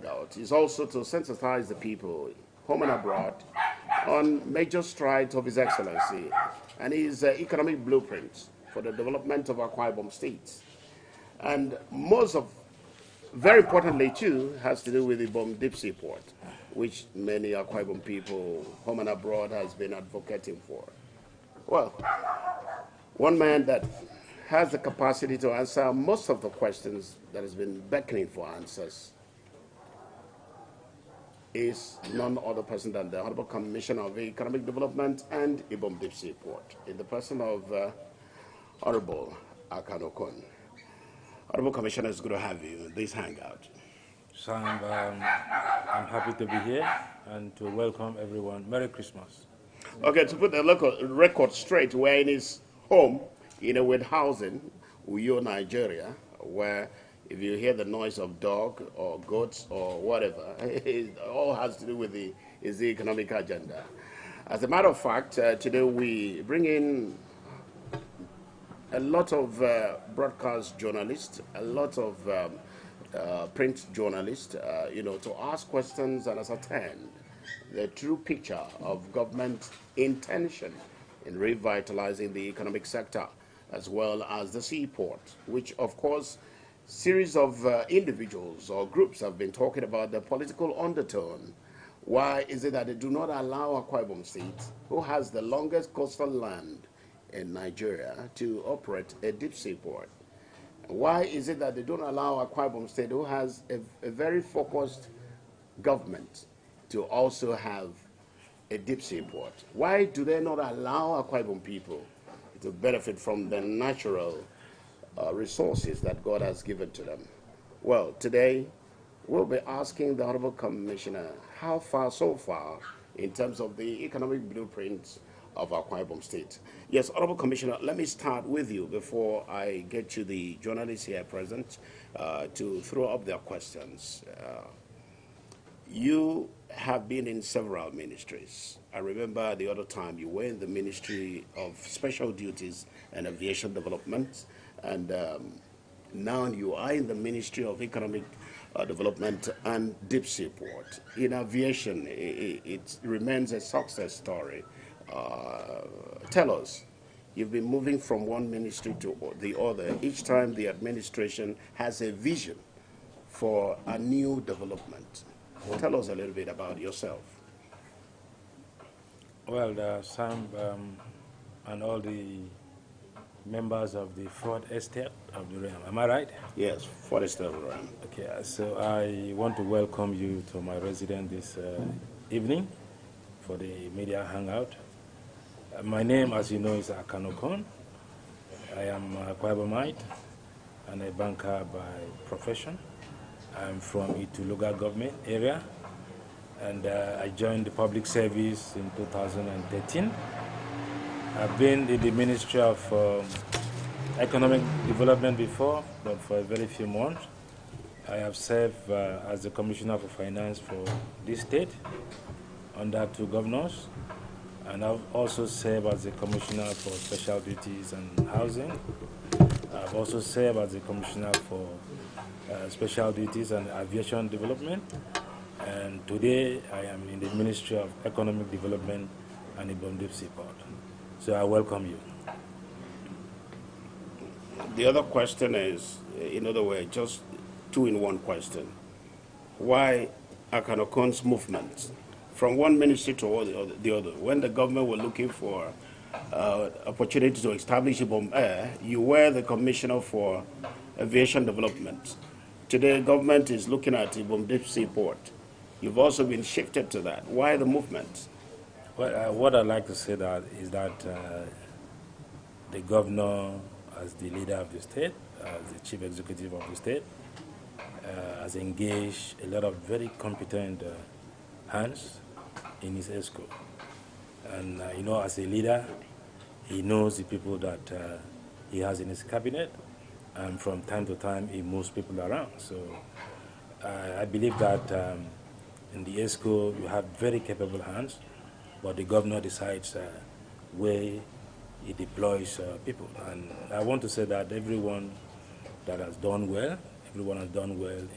hangout is also to sensitize the people, home and abroad, on major strides of His Excellency and his economic blueprints for the development of Akwa Ibom State. And very importantly too, has to do with the Ibom Deep SeaPort, which many Akwa Ibom people, home and abroad, has been advocating for. Well, one man that has the capacity to answer most of the questions that has been beckoning for answers is none other person than the Honorable Commissioner of Economic Development and Ibom Deep SeaPort, in the person of Honorable Akan Okon. Honorable Commissioner, it's good to have you in this hangout. Sam, I'm happy to be here and to welcome everyone. Merry Christmas. Okay, to put the local record straight, we're in his home, with housing, Uyo, Nigeria, where if you hear the noise of dog or goats or whatever, it all has to do with the economic agenda. As a matter of fact, today we bring in a lot of broadcast journalists, a lot of print journalists, to ask questions and ascertain the true picture of government intention in revitalizing the economic sector, as well as the seaport, which, of course, series of individuals or groups have been talking about the political undertone. Why is it that they do not allow Akwa Ibom State, who has the longest coastal land in Nigeria, to operate a deep seaport? Why is it that they don't allow Akwa Ibom State, who has a very focused government, to also have a deep seaport? Why do they not allow Akwa Ibom people to benefit from the natural resources that God has given to them? Well, today we'll be asking the Honorable Commissioner how far so far in terms of the economic blueprints of Akwa Ibom State. Yes, Honorable Commissioner, let me start with you before I get to the journalists here present to throw up their questions. You have been in several ministries. I remember the other time you were in the Ministry of Special Duties and Aviation Development, and now you are in the Ministry of Economic Development and Deep Seaport. In aviation, it remains a success story. Tell us, you've been moving from one ministry to the other. Each time the administration has a vision for a new development. Tell us a little bit about yourself. Well, Sam and all the members of the Fourth Estate of the Realm, am I right? Yes, Fourth Estate of the Realm. Okay, so I want to welcome you to my residence this evening for the media hangout. My name, as you know, is Akan Okon. I am a Akwa Ibomite and a banker by profession. I'm from Itu local government area, and I joined the public service in 2013. I've been in the Ministry of Economic Development before, but for a very few months. I have served as the Commissioner for Finance for this state under two governors, and I've also served as the Commissioner for Special Duties and Housing. I've also served as the Commissioner for Special Duties and Aviation Development, and today I am in the Ministry of Economic Development and Ibom Deep SeaPort. So I welcome you. The other question is, in other words, just two-in-one question. Why Akan Okon's movement from one ministry to the other? When the government were looking for opportunity to establish Ibom Air, you were the Commissioner for Aviation Development. Today, government is looking at Ibom Deep SeaPort. You've also been shifted to that. Why the movement? Well, what I'd like to say is that the governor, as the leader of the state, as the chief executive of the state, has engaged a lot of very competent hands in his ESCO. And, as a leader, he knows the people that he has in his cabinet, and from time to time, he moves people around. So I believe that in the ESCO, you have very capable hands, but the governor decides where he deploys people. And I want to say that everyone has done well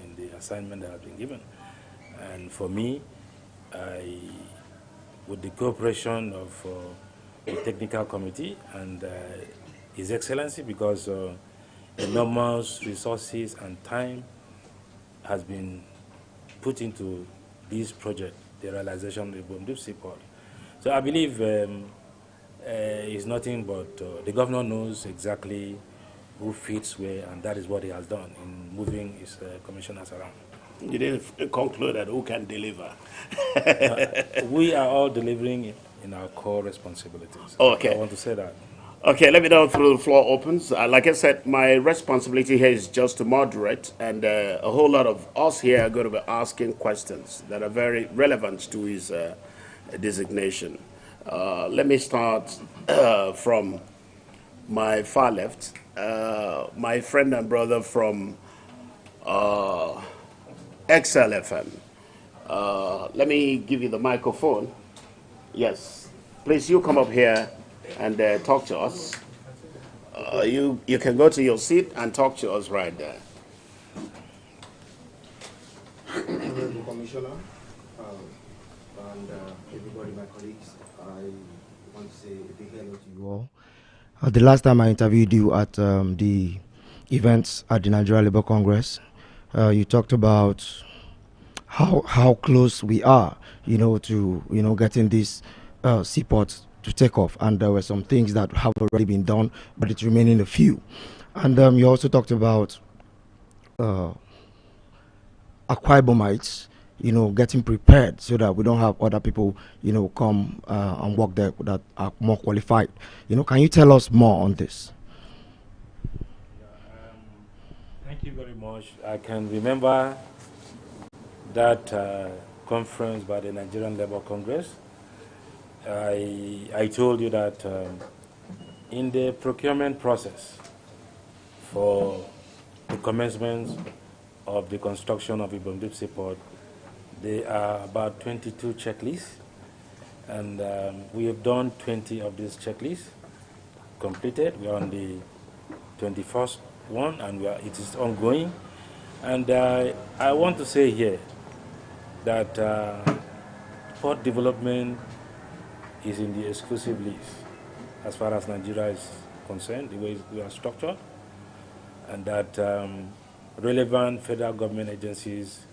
in the assignment that has been given. And for me, with the cooperation of the technical committee and His Excellency, because enormous resources and time has been put into this project, the realization of the Ibom SeaPort. So I believe it's nothing but the governor knows exactly who fits where, and that is what he has done in moving his commissioners around. You didn't conclude that who can deliver. We are all delivering in our core responsibilities. Okay. I want to say that. Okay, let me know through the floor opens. Like I said, my responsibility here is just to moderate, and a whole lot of us here are going to be asking questions that are very relevant to his designation. Let me start from my far left. My friend and brother from XLFM. Let me give you the microphone. Yes. Please, you come up here and talk to us. You can go to your seat and talk to us right there. Honorable Commissioner, and everybody, my colleagues, I want to say a big hello to you all. The last time I interviewed you at the events at the Nigeria Labour Congress, you talked about how close we are, to getting this SeaPort to take off, and there were some things that have already been done, but it's remaining a few. And you also talked about Akwa Ibomites, getting prepared so that we don't have other people, come and work there that are more qualified. Can you tell us more on this? Thank you very much. I can remember that conference by the Nigerian Labour Congress. I told you that in the procurement process for the commencement of the construction of Ibom SeaPort, there are about 22 checklists, and we have done 20 of these checklists completed. We are on the 21st one, and it is ongoing. And I want to say here that port development is in the exclusive list as far as Nigeria is concerned, the way we are structured, and that relevant federal government agencies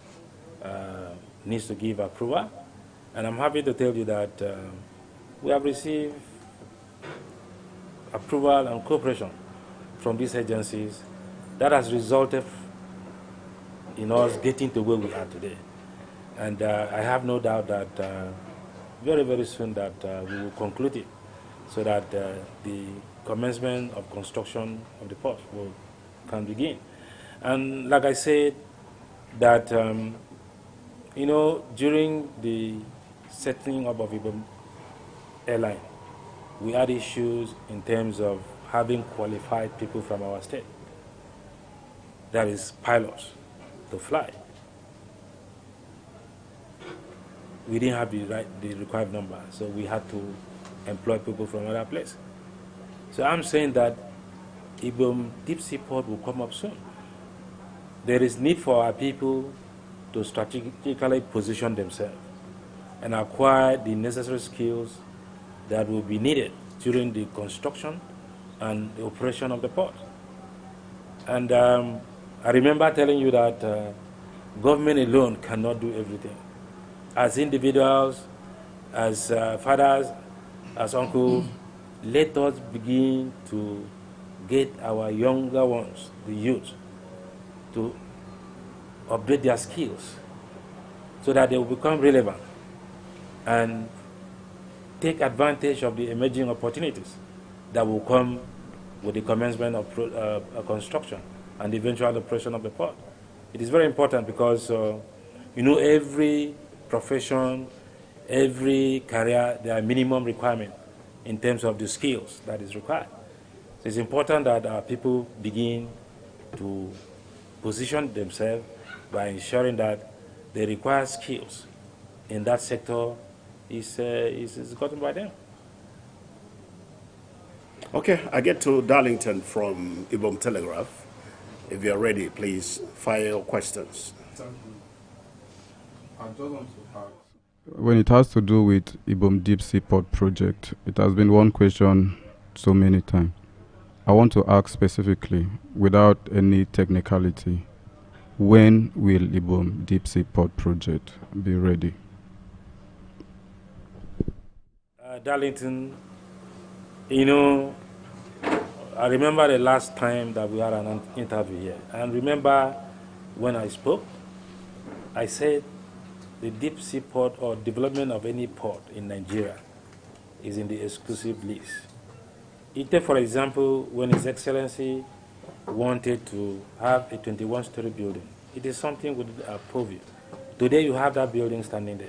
needs to give approval. And I'm happy to tell you that we have received approval and cooperation from these agencies that has resulted in us getting to where we are today. And I have no doubt that very, very soon that we will conclude it so that the commencement of construction of the port can begin. And like I said, that, during the setting up of Ibom Airline, we had issues in terms of having qualified people from our state, that is pilots, to fly. We didn't have the required number, so we had to employ people from other places. So I'm saying that Ibom Deep Seaport will come up soon. There is need for our people to strategically position themselves and acquire the necessary skills that will be needed during the construction and the operation of the port. And I remember telling you that government alone cannot do everything. As individuals, as fathers, as uncles, let us begin to get our younger ones, the youth, to upgrade their skills so that they will become relevant and take advantage of the emerging opportunities that will come with the commencement of construction and the eventual operation of the port. It is very important because, every profession, every career, there are minimum requirements in terms of the skills that is required. So it's important that our people begin to position themselves by ensuring that they require skills in that sector is gotten by them. Okay, I get to Darlington from Ibom Telegraph. If you're ready, please fire your questions. Thank When it has to do with Ibom Deep SeaPort project, it has been one question so many times. I want to ask specifically, without any technicality, when will Ibom Deep SeaPort project be ready? Darlington, you know, I remember the last time that we had an interview here. And remember when I spoke, I said the deep sea port or development of any port in Nigeria is in the exclusive list. Take, for example, when His Excellency wanted to have a 21-story building. It is something we did approve it. Today you have that building standing there.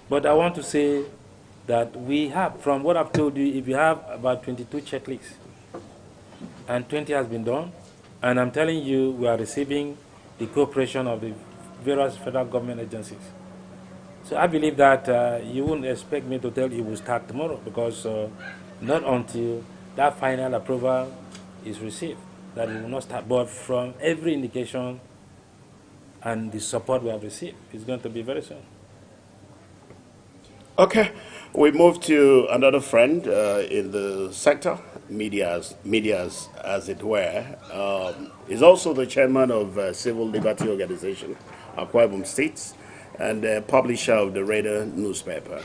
But I want to say that we have, from what I've told you, if you have about 22 checklists, and 20 has been done, and I'm telling you, we are receiving the cooperation of the various federal government agencies. So I believe that you wouldn't expect me to tell you we'll start tomorrow, because not until that final approval is received that it will not start. But from every indication and the support we have received, it's going to be very soon. Okay, we move to another friend in the sector, medias as it were. He's also the chairman of Civil Liberty Organization, Akwa Ibom State, and publisher of the Radar newspaper.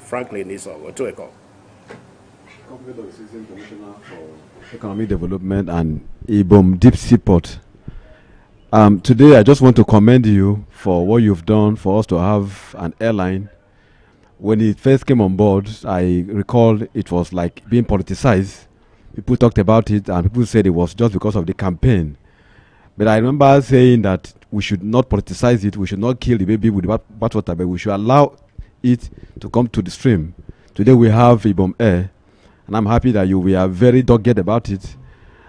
Franklin Isogo, to echo. Commissioner for Economic Development and Ibom Deep SeaPort. Today, I just want to commend you for what you've done for us to have an airline. When it first came on board, I recall it was like being politicized. People talked about it and people said it was just because of the campaign. But I remember saying that we should not politicize it, we should not kill the baby with the bathwater, but we should allow it to come to the stream. Today we have Ibom Air, and I'm happy that we are very dogged about it,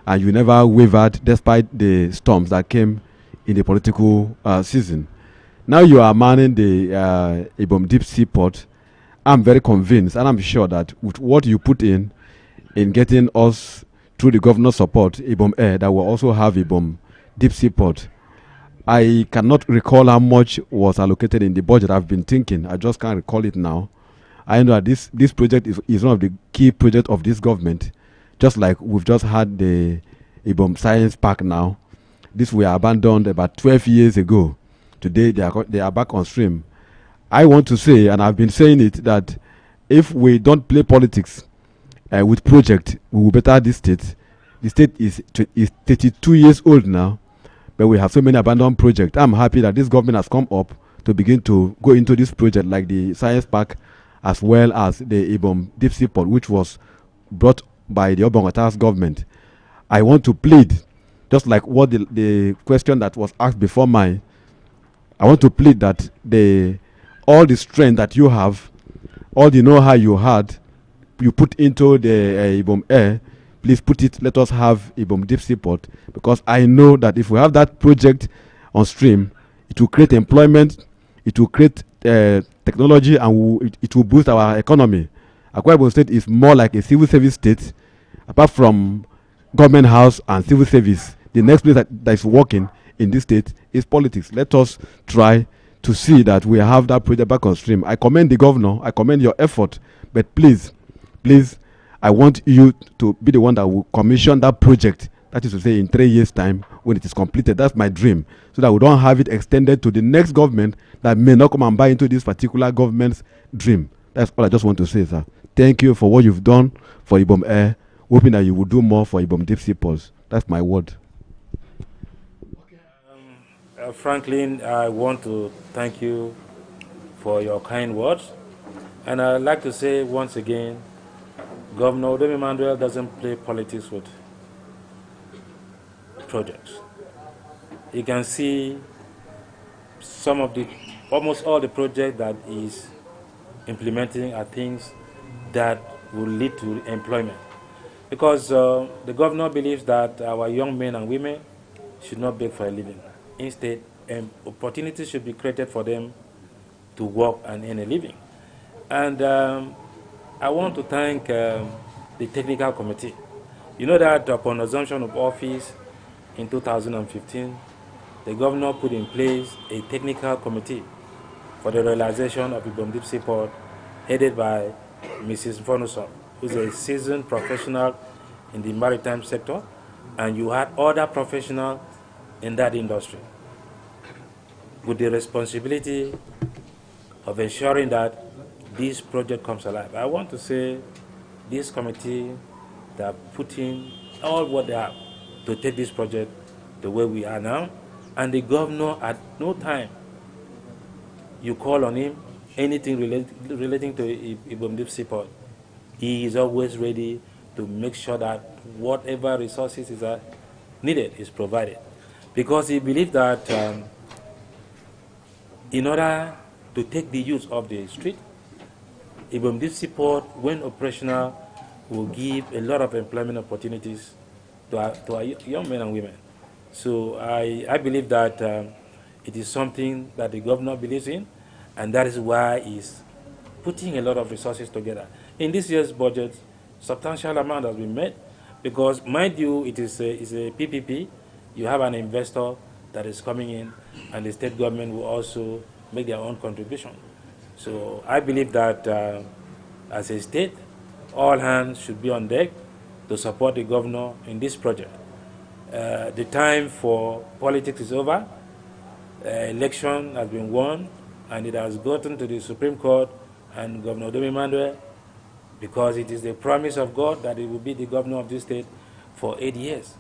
and you never wavered despite the storms that came in the political season. Now you are manning the Ibom Deep SeaPort. I'm very convinced, and I'm sure that with what you put in getting us through the governor's support, Ibom Air, that will also have Ibom Deep SeaPort. I cannot recall how much was allocated in the budget. I've been thinking. I just can't recall it now. I know that this project is one of the key projects of this government, just like we've just had the Ibom Science Park now. This we abandoned about 12 years ago. Today they are back on stream. I want to say, and I've been saying it, that if we don't play politics with project, we will better this state. The state is 32 years old now, but we have so many abandoned projects. I'm happy that this government has come up to begin to go into this project like the Science Park, as well as the Ibom Deep SeaPort, which was brought by the Obongota's government. I want to plead, just like what the question that was asked before mine, I want to plead that all the strength that you have, all the know-how you had, you put into the Ibom Air, please put it, let us have Ibom Deep SeaPort, because I know that if we have that project on stream, it will create employment, it will create technology, and it will boost our economy. Akwa Ibom State is more like a civil service state. Apart from government house and civil service, the next place that is working in this state is politics. Let us try to see that we have that project back on stream. I commend the governor, I commend your effort, but please, I want you to be the one that will commission that project, that is to say in 3 years' time when it is completed. That's my dream, so that we don't have it extended to the next government that may not come and buy into this particular government's dream. That's all I just want to say, sir. Thank you for what you've done for Ibom Air, hoping that you will do more for Ibom Deep SeaPort. That's my word. Franklin, I want to thank you for your kind words. And I'd like to say once again, Governor Odom Emmanuel doesn't play politics with projects. You can see almost all the projects that he's implementing are things that will lead to employment. Because the governor believes that our young men and women should not beg for a living. Instead, opportunities should be created for them to work and earn a living. And I want to thank the technical committee. You know that upon assumption of office in 2015, the governor put in place a technical committee for the realization of Ibom Deep Seaport, headed by Mrs. Fonuson, who's a seasoned professional in the maritime sector, and you had other professionals in that industry with the responsibility of ensuring that this project comes alive. I want to say this committee, they are putting all what they have to take this project the way we are now, and the governor at no time you call on him, anything relating to Ibom Deep Seaport, he is always ready to make sure that whatever resources is needed is provided. Because he believes that in order to take the youth off the street, Ibom Deep Seaport, when operational, will give a lot of employment opportunities to our young men and women. So I believe that it is something that the governor believes in, and that is why he's putting a lot of resources together. In this year's budget, substantial amount has been made, because mind you, it is a PPP. You have an investor that is coming in, and the state government will also make their own contribution. So I believe that as a state, all hands should be on deck to support the governor in this project. The time for politics is over. Election has been won, and it has gotten to the Supreme Court and Governor Domi Manuel, because it is the promise of God that he will be the governor of this state for 8 years.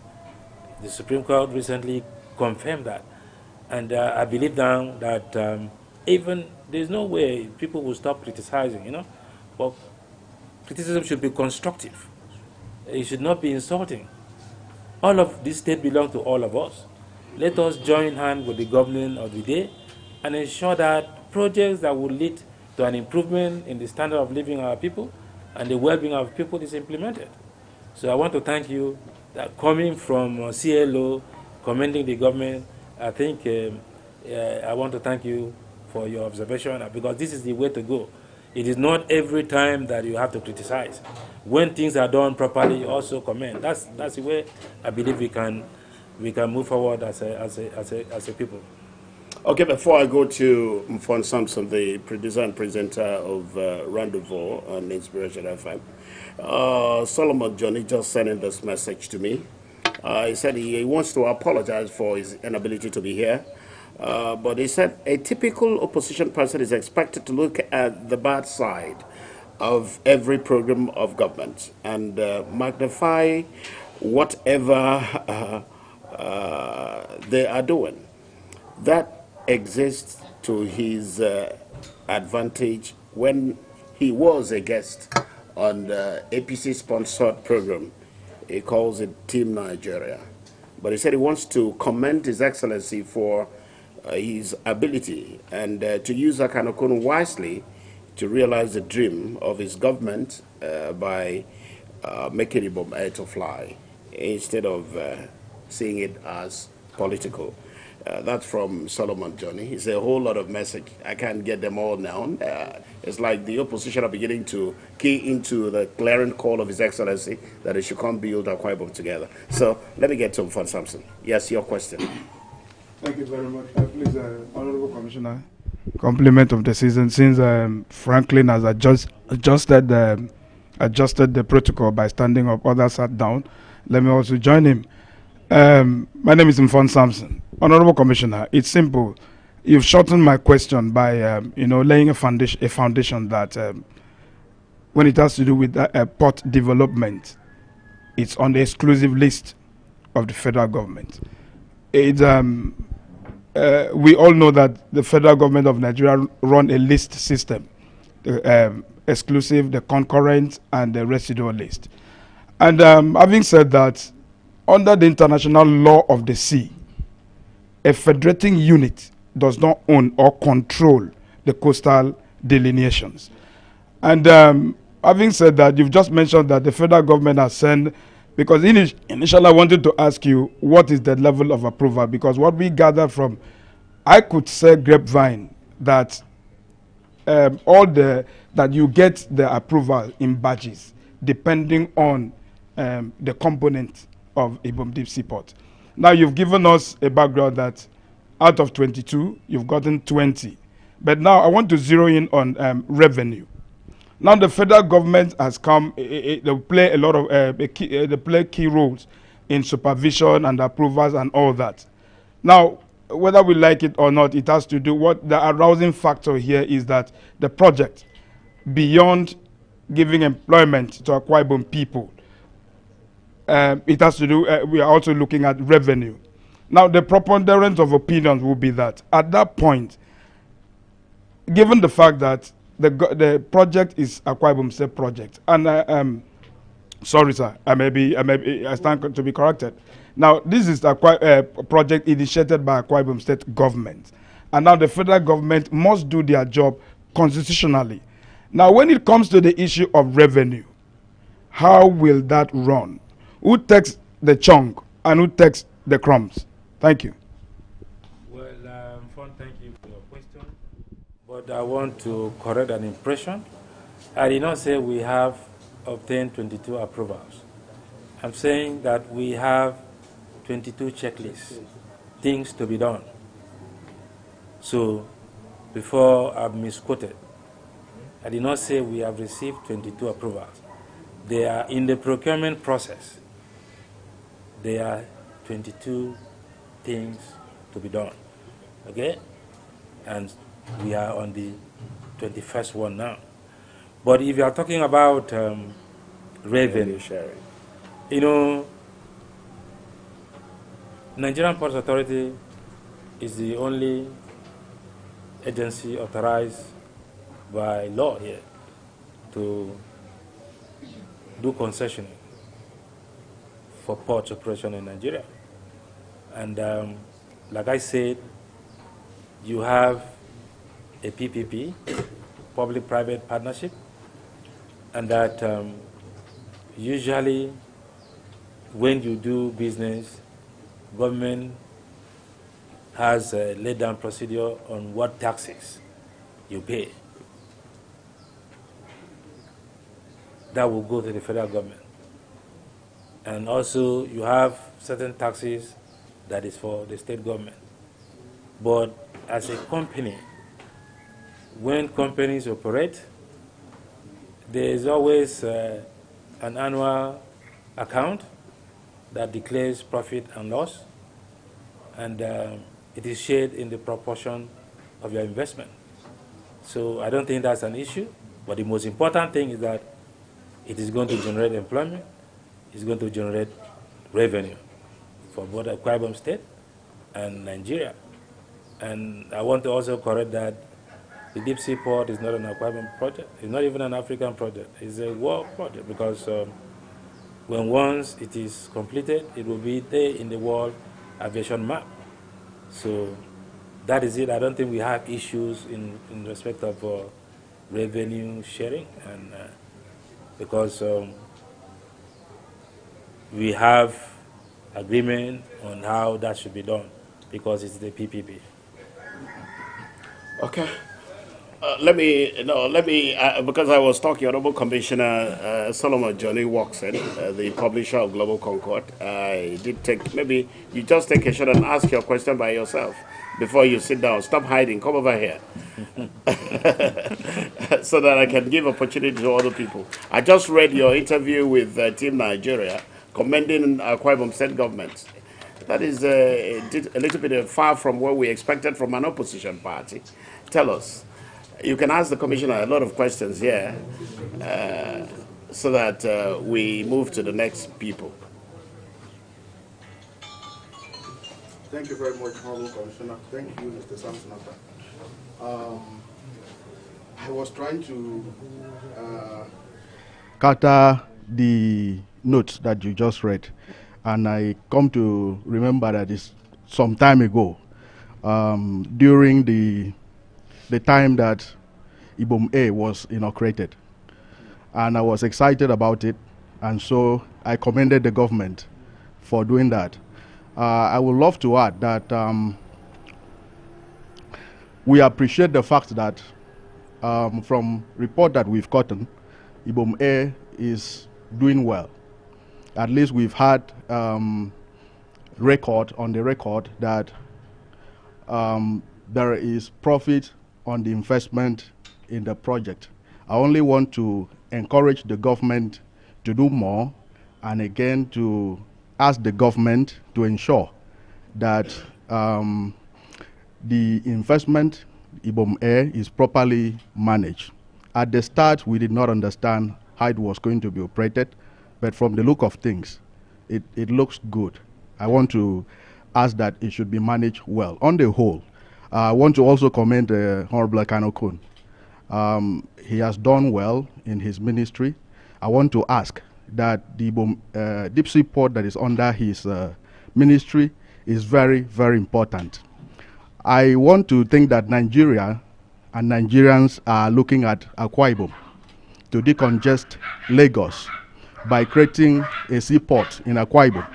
The Supreme Court recently confirmed that. And I believe now that even there's no way people will stop criticizing, you know, but criticism should be constructive. It should not be insulting. All of this state belongs to all of us. Let us join hands with the government of the day and ensure that projects that will lead to an improvement in the standard of living of our people and the well-being of people is implemented. So I want to thank you. That coming from CLO, commending the government, I think I want to thank you for your observation, because this is the way to go. It is not every time that you have to criticize. When things are done properly, you also commend. That's the way I believe we can move forward as a people. Okay, before I go to Mfon Samson, the producer and presenter of Rendezvous on Inspiration FM, Solomon Johnny just sent in this message to me. He said he wants to apologize for his inability to be here. But he said a typical opposition person is expected to look at the bad side of every program of government and magnify whatever they are doing. That exists to his advantage when he was a guest on the APC-sponsored program. He calls it Team Nigeria. But he said he wants to commend His Excellency for his ability and to use Akan Okon wisely to realize the dream of his government by making Ibom air to fly instead of seeing it as political. That's from Solomon Johnny. It's a whole lot of message. I can't get them all now. It's like the opposition are beginning to key into the glaring call of His Excellency that it should come build Akwa Ibom together. So let me get to Mfon Samson. Yes, your question. Thank you very much. Please, Honorable Commissioner, compliment of the season, since Franklin has adjusted the protocol by standing up, others sat down. Let me also join him. My name is Mfon Samson. Honorable Commissioner, it's simple. You've shortened my question by laying a foundation that when it has to do with port development, it's on the exclusive list of the federal government. It's we all know that the federal government of Nigeria run a list system, exclusive, the concurrent, and the residual list. And having said that, under the international law of the sea, a federating unit does not own or control the coastal delineations. And having said that, you've just mentioned that the federal government has sent, because initially I wanted to ask you what is the level of approval, because what we gather from, I could say grapevine that that you get the approval in batches depending on the component of Ibom Deep Seaport. Now you've given us a background that Out of 22, you've gotten 20. But now I want to zero in on revenue. Now the federal government has come, they play a lot of, they play key roles in supervision and approvals and all that. Now, whether we like it or not, it has to do, what the arousing factor here is that the project, beyond giving employment to Akwa Ibom people, it has to do, we are also looking at revenue. Now, the preponderance of opinions will be that at that point, given the fact that the project is Akwa Ibom State project, and sorry, sir, I stand to be corrected. Now, this is a project initiated by Akwa Ibom State government, and now the federal government must do their job constitutionally. Now, when it comes to the issue of revenue, how will that run? Who takes the chunk and who takes the crumbs? Thank you. Well, Fon, thank you for your question. But I want to correct an impression. I did not say we have obtained 22 approvals. I'm saying that we have 22 checklists, things to be done. So, before I've misquoted, I did not say we have received 22 approvals. They are in the procurement process. There are 22 things to be done, okay? And we are on the 21st one now. But if you are talking about revenue sharing, you know, Nigerian Ports Authority is the only agency authorized by law here to do concessioning for ports operation in Nigeria. And like I said, you have a PPP, public-private partnership, and that usually when you do business, government has a laid-down procedure on what taxes you pay. That will go to the federal government. And also you have certain taxes that is for the state government. But as a company, when companies operate, there is always an annual account that declares profit and loss, and it is shared in the proportion of your investment. So I don't think that's an issue, but the most important thing is that it is going to generate employment, it's going to generate revenue for both Akwa Ibom State and Nigeria. And I want to also correct that the deep sea port is not an Akwa Ibom project. It's not even an African project. It's a world project because when once it is completed, it will be there in the world aviation map. So that is it. I don't think we have issues in respect of revenue sharing, and because we have agreement on how that should be done because it's the PPP. Okay. Let me, because I was talking, Honorable Commissioner Solomon Johnny Watson, the publisher of Global Concord. I did take, maybe you just take a shot and ask your question by yourself before you sit down. Stop hiding, come over here. So that I can give opportunity to other people. I just read your interview with Team Nigeria, commending Akwa Ibom State government. That is a little bit far from what we expected from an opposition party. Tell us. You can ask the commissioner a lot of questions here so that we move to the next people. Thank you very much, Honorable Commissioner. Thank you, Mr. Samson. I was trying to cater the notes that you just read, and I come to remember that it's some time ago, during the time that Ibom A was inaugurated, and I was excited about it, and so I commended the government for doing that. I would love to add that we appreciate the fact that from report that we've gotten, Ibom A is doing well. At least we've had record on the record that there is profit on the investment in the project. I only want to encourage the government to do more, and again to ask the government to ensure that the investment Ibom Air is properly managed. At the start, we did not understand how it was going to be operated, but from the look of things, it looks good. I want to ask that it should be managed well. On the whole, I want to also commend Honorable Akan Okon. He has done well in his ministry. I want to ask that the deep sea port that is under his ministry is very, very important. I want to think that Nigeria and Nigerians are looking at Akwa Ibom to decongest Lagos by creating a seaport in Akwa Ibom.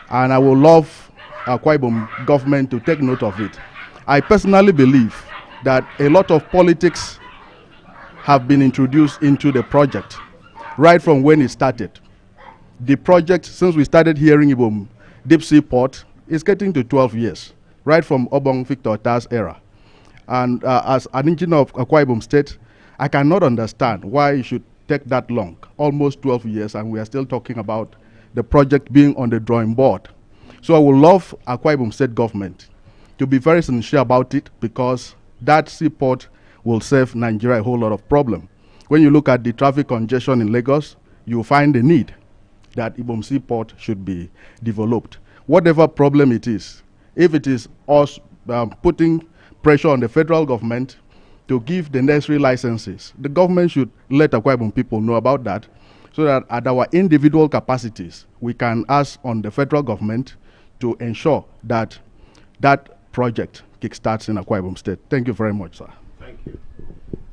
And I would love Akwa Ibom government to take note of it. I personally believe that a lot of politics have been introduced into the project right from when it started. The project, since we started hearing Ibom Deep Sea Port, is getting to 12 years, right from Obong Victor Ta's era. And as an engineer of Akwa Ibom State, I cannot understand why it should take that long, almost 12 years, and we are still talking about the project being on the drawing board. So I would love Akwa Ibom State government to be very sincere about it, because that seaport will save Nigeria a whole lot of problem. When you look at the traffic congestion in Lagos, you find the need that Ibom Seaport should be developed. Whatever problem it is, if it is us putting pressure on the federal government to give the necessary licenses, the government should let Akwa Ibom people know about that, so that at our individual capacities, we can ask on the federal government to ensure that that project kickstarts in Akwa Ibom State. Thank you very much, sir. Thank you.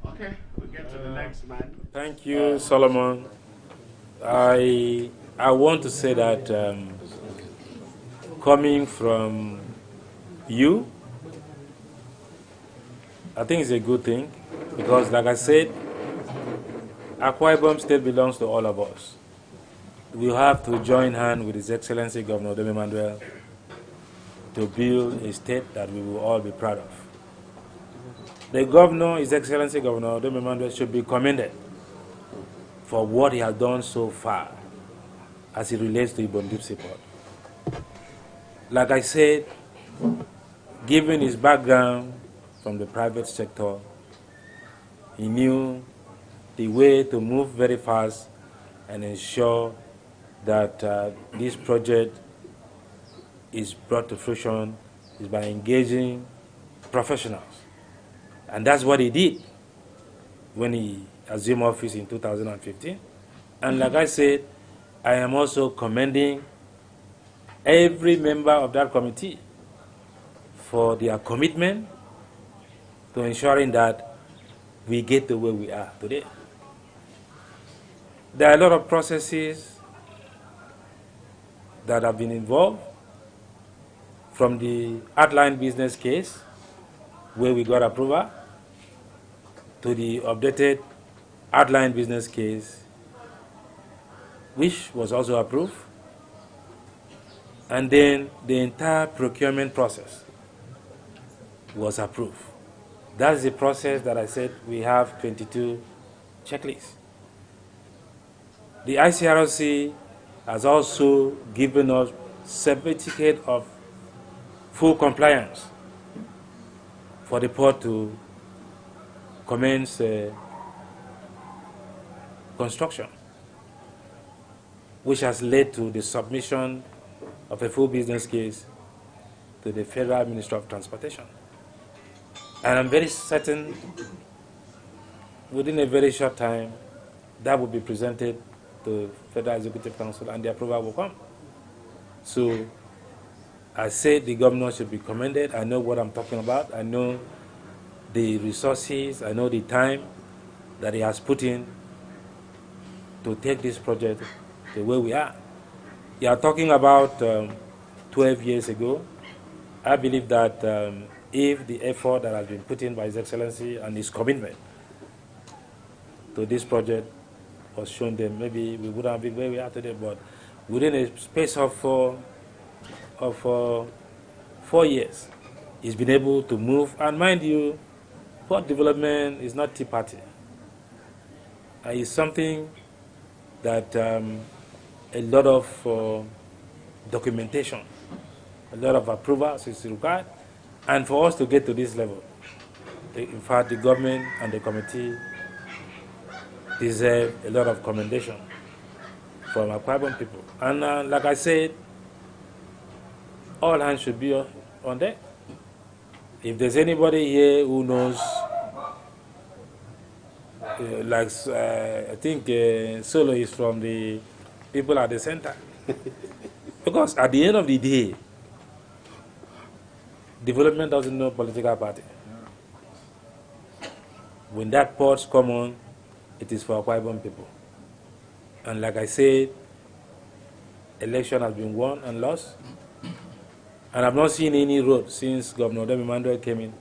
Okay, we'll get to the next man. Thank you, Solomon. I want to say that coming from you, I think it's a good thing, because like I said, Akwa Ibom State belongs to all of us. We have to join hands with His Excellency Governor Demi Manuel to build a state that we will all be proud of. The governor, His Excellency Governor Demi Manuel, should be commended for what he has done so far as it relates to Ibom Deep Sea Port. Like I said, given his background from the private sector, he knew the way to move very fast and ensure that this project is brought to fruition is by engaging professionals. And that's what he did when he assumed office in 2015. And like I said, I am also commending every member of that committee for their commitment to ensuring that we get to where we are today. There are a lot of processes that have been involved, from the outline business case, where we got approval, to the updated outline business case, which was also approved, and then the entire procurement process was approved. That's the process that I said we have 22 checklists. The ICRC has also given us certificate of full compliance for the port to commence construction, which has led to the submission of a full business case to the Federal Ministry of Transportation. And I'm very certain within a very short time that will be presented to Federal Executive Council and the approval will come. So I say the governor should be commended. I know what I'm talking about. I know the resources, I know the time that he has put in to take this project to where we are. You are talking about 12 years ago. I believe that if the effort that has been put in by His Excellency and his commitment to this project was shown, then maybe we wouldn't have been where we are today. But within a space of 4 years, He's been able to move, and mind you, port development is not Tea Party. It's something that a lot of documentation, a lot of approvals is required, and for us to get to this level, in fact, the government and the committee deserve a lot of commendation from our Ibom people. And like I said, all hands should be on deck. If there's anybody here who knows, I think Solo is from the people at the center. Because at the end of the day, development doesn't know political party. When that port's come on, it is for Ibom people. And like I said, election has been won and lost. And I've not seen any road since Governor Demi Manuel came in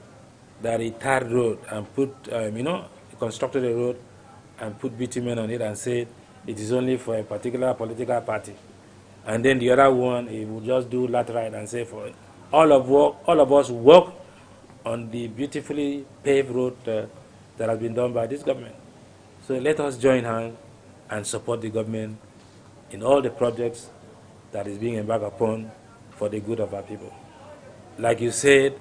that he tarred road and put, he constructed a road and put bitumen on it and said it is only for a particular political party. And then the other one, he would just do lateral and say for it. All of us work on the beautifully paved road that has been done by this government. So let us join hands and support the government in all the projects that is being embarked upon for the good of our people. Like you said,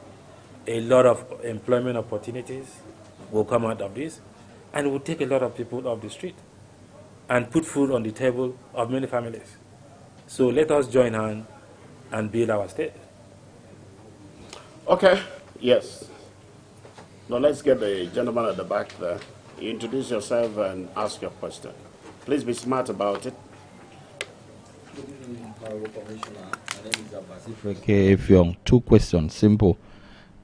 a lot of employment opportunities will come out of this, and it will take a lot of people off the street and put food on the table of many families. So let us join hands and build our state. Okay, yes. Now let's get the gentleman at the back there. You introduce yourself and ask your question. Please be smart about it. Okay, if you're two questions, simple.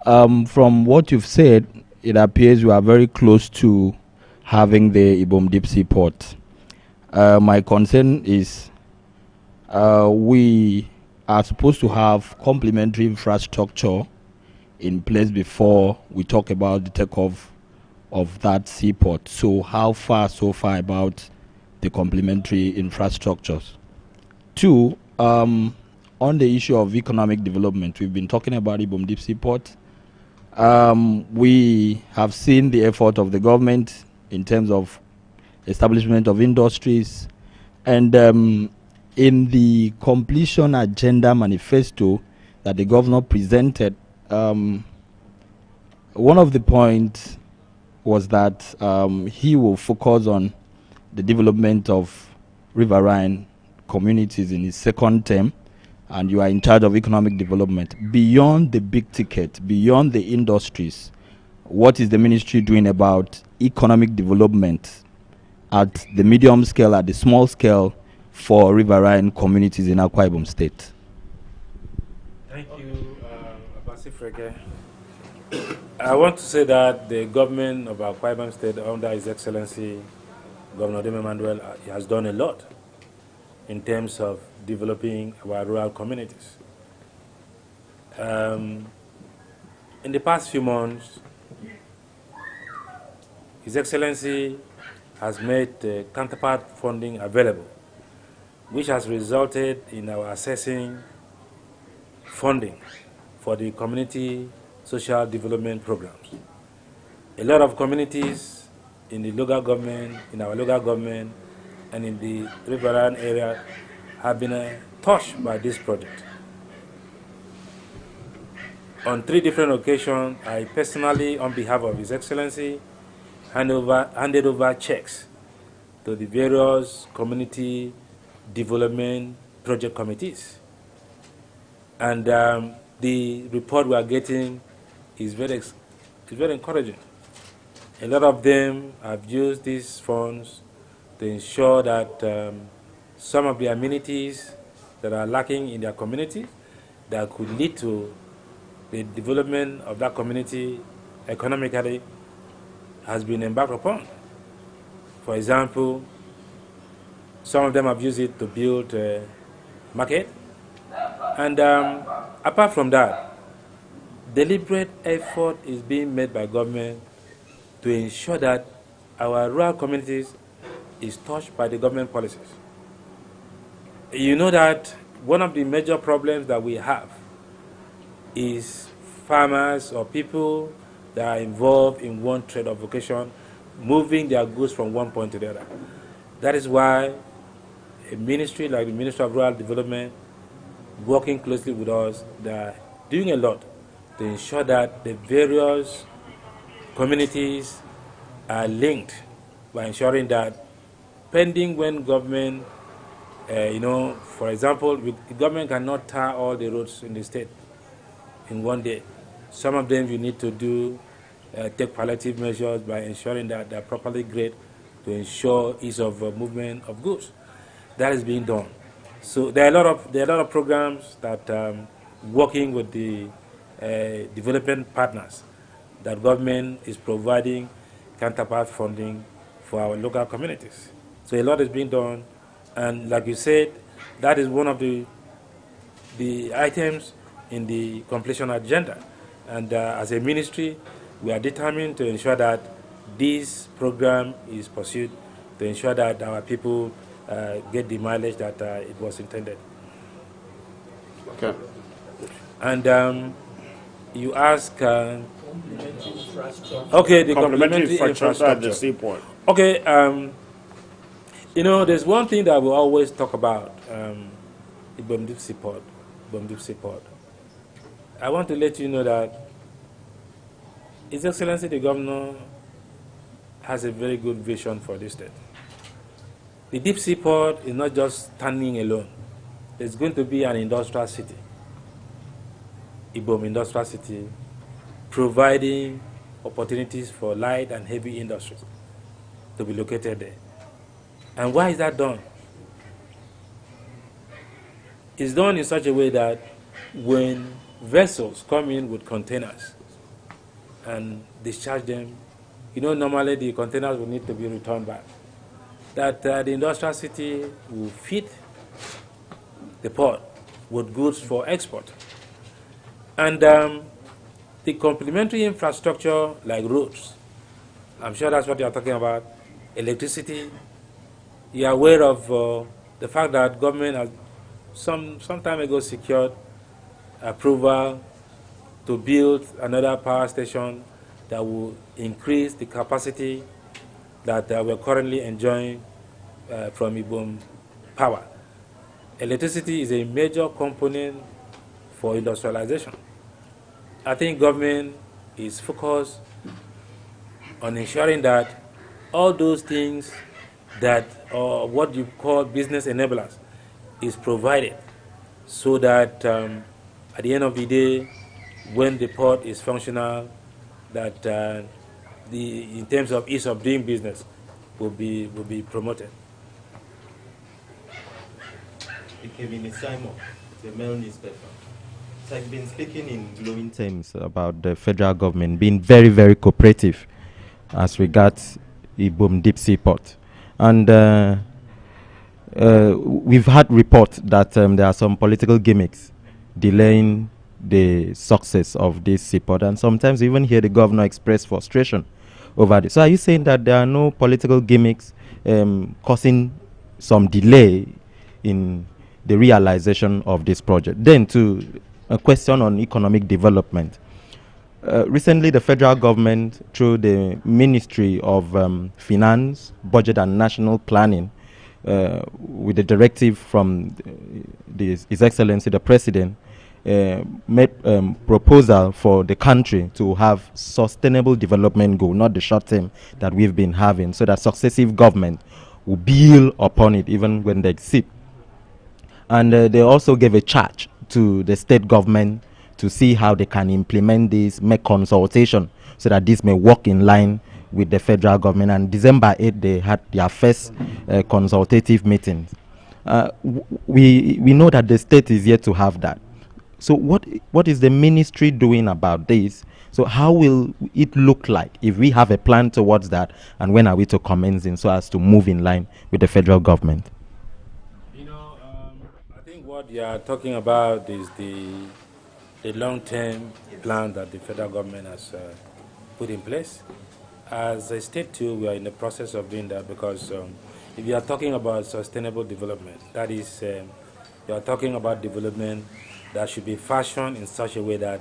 From what you've said, it appears you are very close to having the Ibom Deep Sea Port. My concern is we are supposed to have complementary infrastructure in place before we talk about the takeoff of that seaport. So how far so far about the complementary infrastructures? Two, on the issue of economic development, we've been talking about Ibom Deep Sea Port. We have seen the effort of the government in terms of establishment of industries, and in the completion agenda manifesto that the governor presented, one of the points was that he will focus on the development of riverine communities in his second term, and you are in charge of economic development. Beyond the big ticket, beyond the industries, what is the ministry doing about economic development at the medium scale, at the small scale, for riverine communities in Akwa Ibom State? Thank you, Abasi. I want to say that the government of Akwa Ibom State, under His Excellency Governor Demi Manuel, has done a lot in terms of developing our rural communities. In the past few months, His Excellency has made counterpart funding available, which has resulted in our assessing funding for the community social development programs. A lot of communities in the local government, in our local government, and in the riverine area have been touched by this project. On 3 different occasions, I personally, on behalf of His Excellency, handed over checks to the various community development project committees. And the report we are getting is very encouraging. A lot of them have used these funds to ensure that some of the amenities that are lacking in their community that could lead to the development of that community economically has been embarked upon. For example, some of them have used it to build a market. And apart from that, deliberate effort is being made by government to ensure that our rural communities is touched by the government policies. You know that one of the major problems that we have is farmers or people that are involved in one trade or vocation moving their goods from one point to the other. That is why a ministry like the Ministry of Rural Development, working closely with us, they are doing a lot to ensure that the various communities are linked by ensuring that pending when government, for example, the government cannot tar all the roads in the state in one day. Some of them you need to take palliative measures by ensuring that they're properly graded to ensure ease of movement of goods. That is being done. So there are a lot of programs that working with the development partners that government is providing counterpart funding for our local communities. So a lot is being done, and like you said, that is one of the items in the completion agenda. And as a ministry, we are determined to ensure that this program is pursued to ensure that our people get the mileage that it was intended. Okay. And you ask, okay, the complementary infrastructure at the seaport. Okay, there's one thing that we always talk about, Ibom Deep SeaPort. I want to let you know that His Excellency the Governor has a very good vision for this state. The Deep SeaPort is not just standing alone. It's going to be an industrial city, Ibom Industrial City, providing opportunities for light and heavy industries to be located there. And why is that done? It's done in such a way that when vessels come in with containers and discharge them, normally the containers will need to be returned back. That the industrial city will feed the port with goods for export. And the complementary infrastructure like roads, I'm sure that's what you're talking about, electricity. You're aware of the fact that government has some time ago secured approval to build another power station that will increase the capacity that we're currently enjoying from Ibom power. Electricity is a major component for industrialization. I think government is focused on ensuring that all those things that are what you call business enablers is provided so that at the end of the day, when the port is functional, that in terms of ease of doing business will be promoted. Kevin Simon, the mail newspaper. So I've been speaking in glowing terms about the federal government being very, very cooperative as regards Ibom Deep SeaPort. And we've had reports that there are some political gimmicks delaying the success of this seaport, and sometimes even hear the governor express frustration over this. So are you saying that there are no political gimmicks causing some delay in the realization of this project? Then to a question on economic development. Recently, the federal government, through the Ministry of Finance, Budget and National Planning, with the directive from His Excellency the President, made proposal for the country to have sustainable development goal, not the short term that we've been having, so that successive government will build upon it even when they exceed. And they also gave a charge to the state government to see how they can implement this, make consultation so that this may work in line with the federal government. And December 8th, they had their first consultative meeting. We know that the state is yet to have that. So what is the ministry doing about this? So how will it look like if we have a plan towards that, and when are we to commence in so as to move in line with the federal government? I think what you are talking about is the long-term plan that the federal government has put in place. As a state too, we are in the process of doing that, because if you are talking about sustainable development, that is, you are talking about development that should be fashioned in such a way that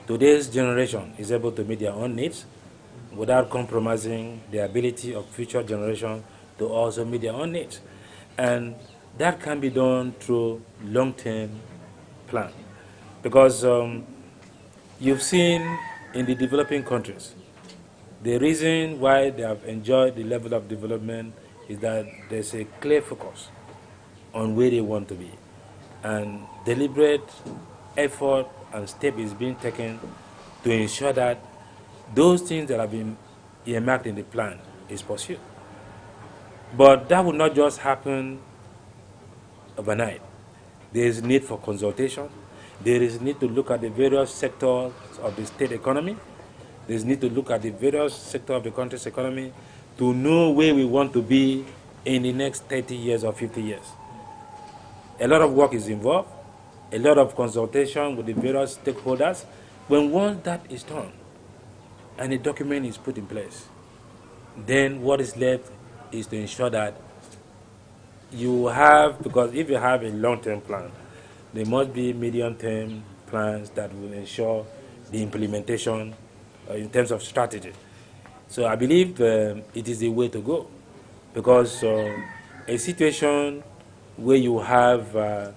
today's generation is able to meet their own needs without compromising the ability of future generations to also meet their own needs. And that can be done through long-term plan. Because you've seen in the developing countries, the reason why they have enjoyed the level of development is that there's a clear focus on where they want to be. And deliberate effort and step is being taken to ensure that those things that have been earmarked in the plan is pursued. But that would not just happen overnight. There is need for consultation. There is need to look at the various sectors of the state economy. There is need to look at the various sectors of the country's economy to know where we want to be in the next 30 years or 50 years. A lot of work is involved, a lot of consultation with the various stakeholders. When once that is done and a document is put in place, then what is left is to ensure that you have, because if you have a long-term plan, there must be medium-term plans that will ensure the implementation in terms of strategy. So I believe it is the way to go, because a situation where you have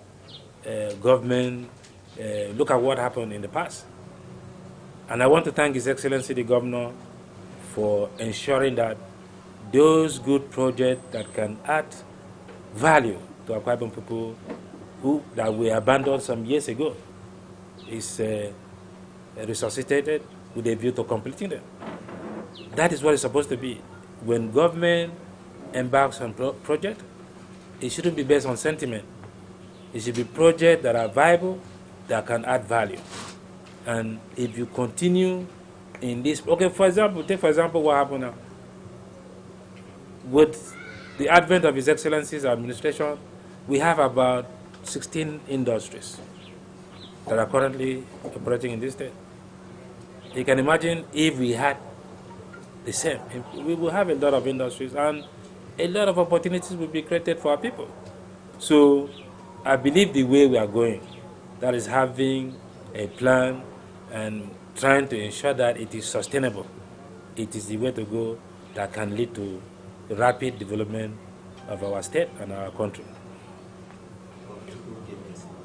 government, look at what happened in the past. And I want to thank His Excellency the Governor for ensuring that those good projects that can add value to Akwa Ibom people that we abandoned some years ago is resuscitated with a view to completing them. That is what it's supposed to be. When government embarks on project, it shouldn't be based on sentiment. It should be projects that are viable, that can add value. And if you continue in this, okay, for example, take for example what happened now. With the advent of His Excellency's administration, we have about 16 industries that are currently operating in this state. You can imagine if we had the same, we will have a lot of industries and a lot of opportunities will be created for our people. So I believe the way we are going, that is having a plan and trying to ensure that it is sustainable, it is the way to go that can lead to rapid development of our state and our country.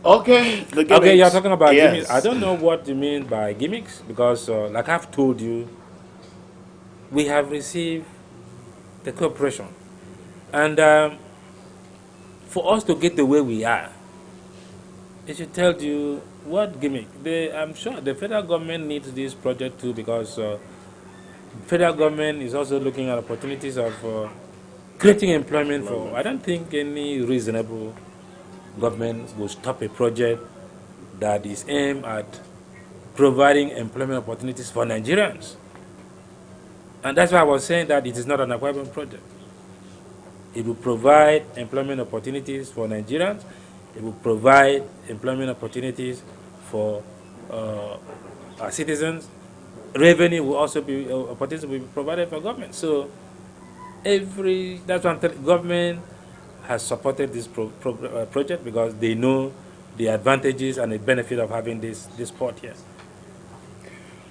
Okay, the gimmicks. Okay, you're talking about yes. gimmicks. I don't know what you mean by gimmicks, because like I've told you, we have received the cooperation. And for us to get the way we are, it should tell you what gimmick. I'm sure the federal government needs this project too, because federal government is also looking at opportunities of creating employment for. I don't think any reasonable government will stop a project that is aimed at providing employment opportunities for Nigerians. And that's why I was saying that it is not an Akwa Ibom project. It will provide employment opportunities for Nigerians. It will provide employment opportunities for our citizens. Revenue will also be opportunities will be provided for government. So that's why government has supported this project, because they know the advantages and the benefit of having this port here.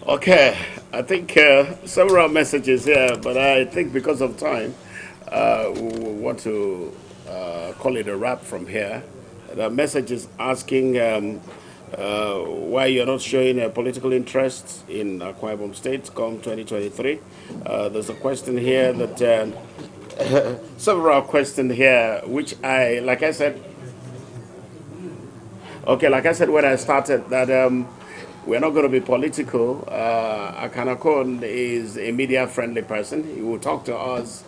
Okay, I think several messages here, but I think because of time, we want to call it a wrap from here. The message is asking why you're not showing a political interest in Akwa Ibom State come 2023. There's a question here that, several questions here, which like I said when I started, that we're not going to be political. Akan Okon is a media-friendly person. He will talk to us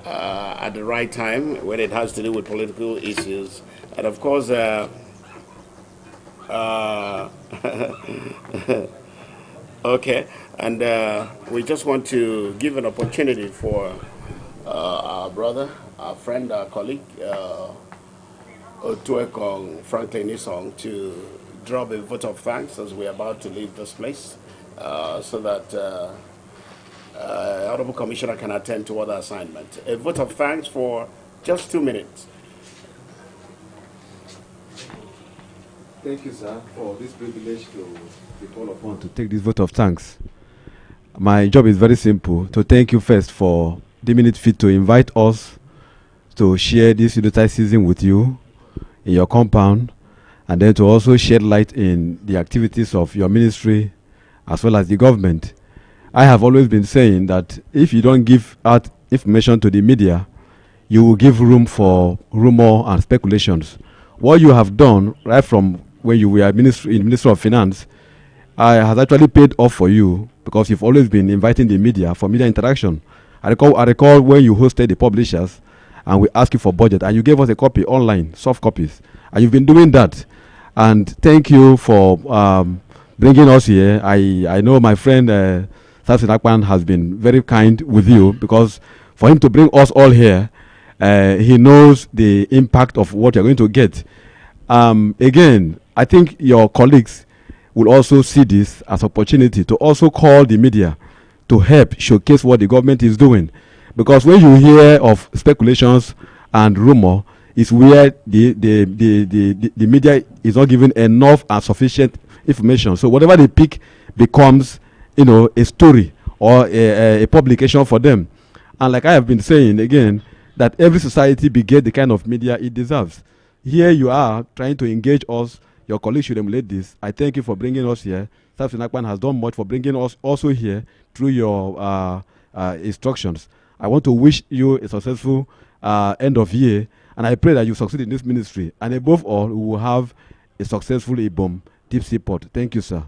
at the right time when it has to do with political issues. And of course, okay, and we just want to give an opportunity for our brother, our friend, our colleague, Otuekong Franklin Isong, to drop a vote of thanks as we're about to leave this place, so that Honorable Commissioner can attend to other assignments. A vote of thanks for just 2 minutes. Thank you, sir, for this privilege to be called upon to take this vote of thanks. My job is very simple. To thank you first for deeming it fit to invite us to share this unitized season with you in your compound, and then to also shed light in the activities of your ministry as well as the government. I have always been saying that if you don't give out information to the media, you will give room for rumor and speculations. What you have done right from when you were in Ministry of Finance has actually paid off for you, because you've always been inviting the media for media interaction. I recall when you hosted the publishers and we asked you for budget and you gave us a copy online, soft copies, and you've been doing that. And thank you for bringing us here. I know my friend Samson Akpan has been very kind with you, because for him to bring us all here, he knows the impact of what you're going to get. Again, I think your colleagues will also see this as opportunity to also call the media to help showcase what the government is doing. Because when you hear of speculations and rumor, it's where the media is not giving enough and sufficient information. So whatever they pick becomes, a story or a publication for them. And like I have been saying again, that every society beget the kind of media it deserves. Here you are trying to engage us. Your colleagues should emulate this. I thank you for bringing us here. Samson Akpan has done much for bringing us also here through your instructions. I want to wish you a successful end of year, and I pray that you succeed in this ministry. And above all, we will have a successful Ibom deep SeaPort. Thank you, sir.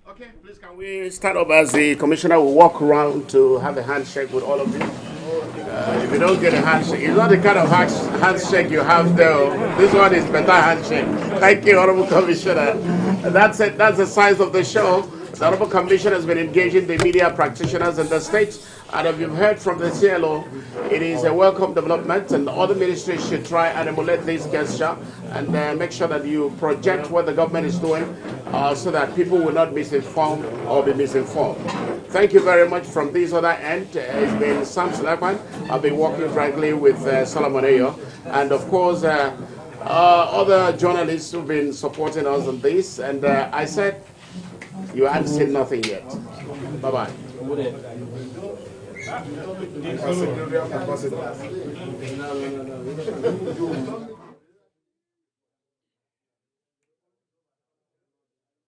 Okay, please can we start up as the commissioner will walk around to have a handshake with all of you. If you don't get a handshake, it's not the kind of handshake you have there. This one is better handshake. Thank you, Honorable Commissioner. That's it. That's the size of the show. The Honorable Commissioner has been engaging the media practitioners in the state, and if you've heard from the CLO, it is a welcome development, and other ministries should try and emulate this gesture and make sure that you project what the government is doing so that people will not misinformed or be misinformed. Thank you very much. From this other end, it's been Sam Sulaiman. I've been working frankly with Solomon Ayo, and of course other journalists who've been supporting us on this. And I said, you hadn't seen nothing yet. Bye-bye. No.